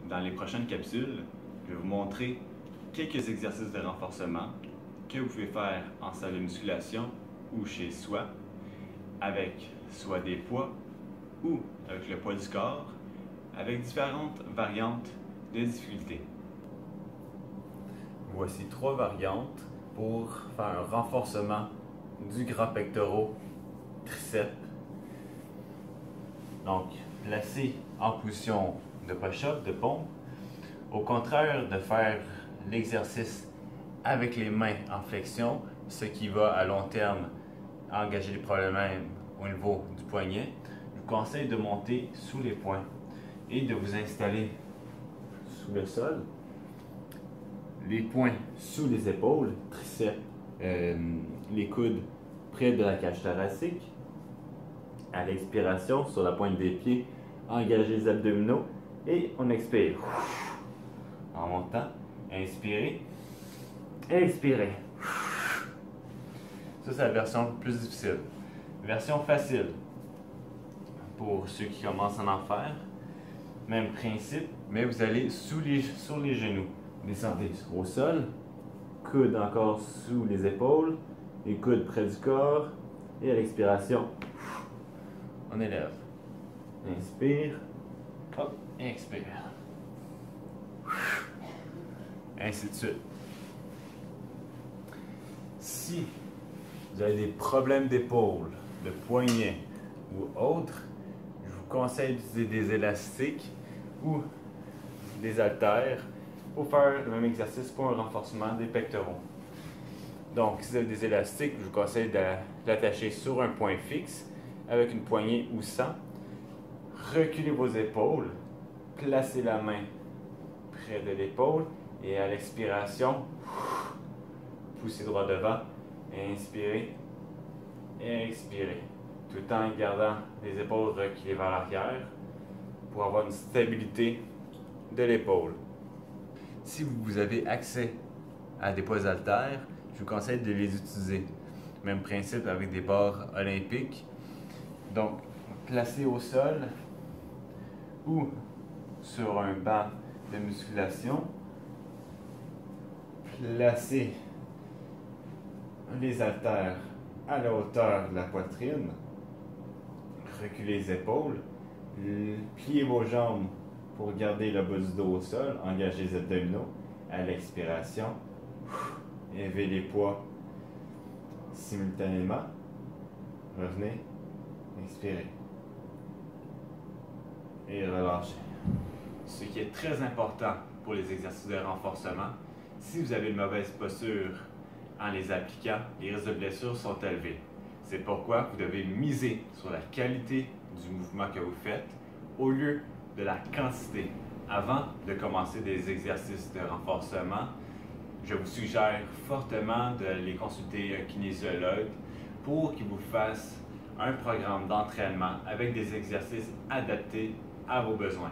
Dans les prochaines capsules, je vais vous montrer quelques exercices de renforcement que vous pouvez faire en salle de musculation ou chez soi, avec soit des poids ou avec le poids du corps, avec différentes variantes de difficulté. Voici 3 variantes pour faire un renforcement du gras pectoraux, triceps. Donc, placé en position de push-up, de pompe. Au contraire de faire l'exercice avec les mains en flexion, ce qui va à long terme engager des problèmes au niveau du poignet, je vous conseille de monter sous les poings et de vous installer sous le sol, les poings sous les épaules, triceps, les coudes près de la cage thoracique. À l'expiration, sur la pointe des pieds, engagez les abdominaux et on expire. En montant, inspirez, expirez. Ça, c'est la version plus difficile. Version facile, pour ceux qui commencent à en faire. Même principe, mais vous allez sur les genoux. Descendez au sol, coude encore sous les épaules, les coudes près du corps, et à l'expiration, on élève. Inspire, hop, expire. Ainsi de suite. Si vous avez des problèmes d'épaule, de poignet ou autres, je vous conseille d'utiliser des élastiques ou des haltères pour faire le même exercice pour un renforcement des pectoraux. Donc, si vous avez des élastiques, je vous conseille de l'attacher sur un point fixe avec une poignée ou sans. Reculez vos épaules, placez la main près de l'épaule et à l'expiration, poussez droit devant, inspirez, expirez, tout en gardant les épaules reculées vers l'arrière pour avoir une stabilité de l'épaule. Si vous avez accès à des poids haltères, je vous conseille de les utiliser. Même principe avec des barres olympiques. Donc, placez au sol ou sur un banc de musculation. Placez les haltères à la hauteur de la poitrine. Reculez les épaules. Pliez vos jambes pour garder le bas du dos au sol. Engagez les abdominaux. À l'expiration, élevez les poids simultanément. Revenez. Expirez. Et relâchez. Ce qui est très important pour les exercices de renforcement, si vous avez une mauvaise posture en les appliquant, les risques de blessures sont élevés. C'est pourquoi vous devez miser sur la qualité du mouvement que vous faites au lieu de la quantité. Avant de commencer des exercices de renforcement, je vous suggère fortement de les consulter un kinésiologue pour qu'il vous fasse un programme d'entraînement avec des exercices adaptés à vos besoins.